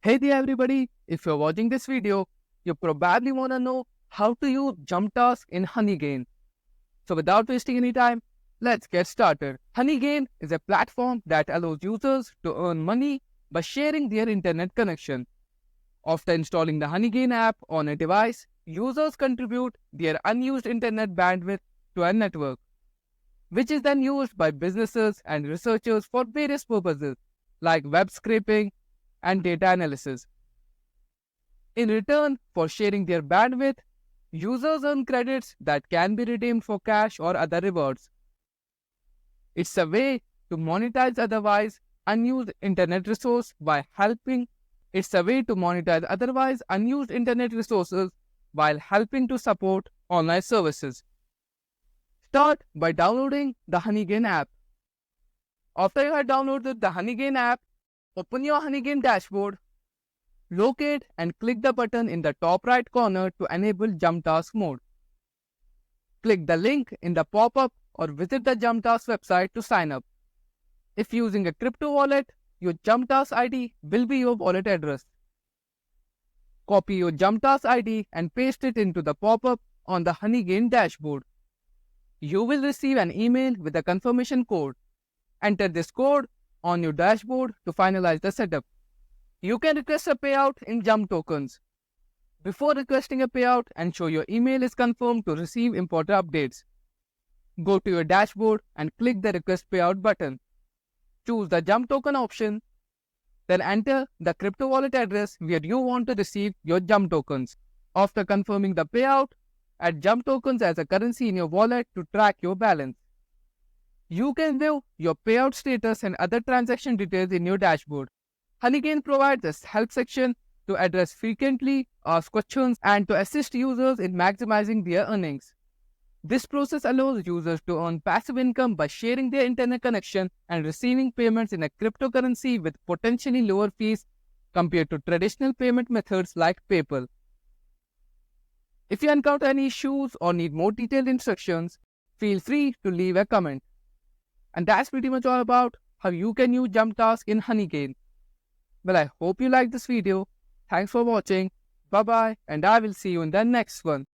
Hey there everybody, if you're watching this video, you probably want to know how to use jump tasks in Honeygain. So without wasting any time, let's get started. Honeygain is a platform that allows users to earn money by sharing their internet connection. After installing the Honeygain app on a device, users contribute their unused internet bandwidth to a network, which is then used by businesses and researchers for various purposes like web scraping and data analysis. In return for sharing their bandwidth, users earn credits that can be redeemed for cash or other rewards. It's a way to monetize otherwise unused internet resource by helping. It's a way to monetize otherwise unused internet resources while helping to support online services. Start by downloading the Honeygain app. After you have downloaded the Honeygain app, open your Honeygain dashboard. Locate and click the button in the top right corner to enable Jump Task mode. Click the link in the pop-up or visit the Jump Task website to sign up. If using a crypto wallet, your Jump Task ID will be your wallet address. Copy your Jump Task ID and paste it into the pop-up on the Honeygain dashboard. You will receive an email with a confirmation code. Enter this code on your dashboard to finalize the setup. You can request a payout in Jump tokens. Before requesting a payout, ensure your email is confirmed to receive important updates. Go to your dashboard and click the Request Payout button. Choose the Jump token option. Then enter the crypto wallet address where you want to receive your Jump tokens. After confirming the payout, add Jump tokens as a currency in your wallet to track your balance. You can view your payout status and other transaction details in your dashboard. Honeygain provides a help section to address frequently asked questions and to assist users in maximizing their earnings. This process allows users to earn passive income by sharing their internet connection and receiving payments in a cryptocurrency with potentially lower fees compared to traditional payment methods like PayPal. If you encounter any issues or need more detailed instructions, feel free to leave a comment. And that's pretty much all about how you can use Jump Task in Honeygain. Well, I hope you liked this video. Thanks for watching. Bye bye, and I will see you in the next one.